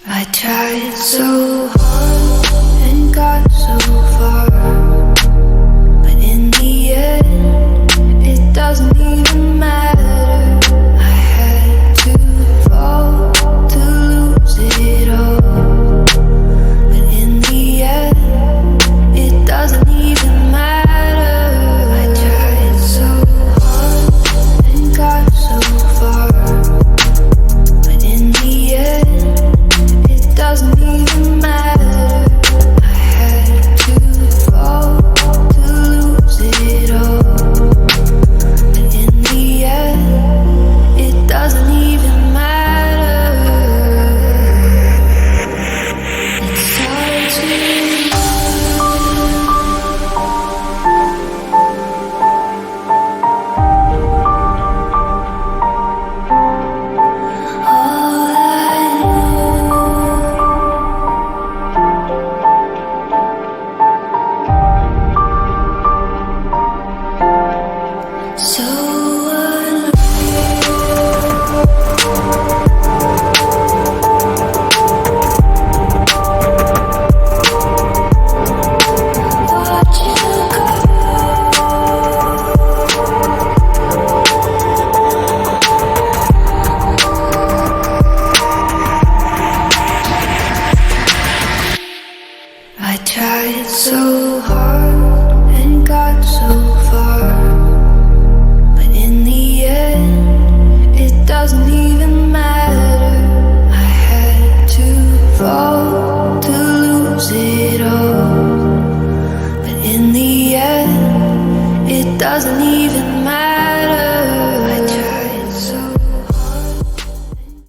I tried so hard and got so far, but in the end, it doesn't even matter. I had to fall to lose it all, but in the end, it doesn't even matter. I tried so hard and got so far, but in the end, doesn't even matter. I had to fall to lose it all, but in the end, it doesn't even matter. It's hard to so watch you go. I tried so hard and got so far, but in the end, it doesn't even matter. I had to fall to lose it all, but in the end, it doesn't even matter.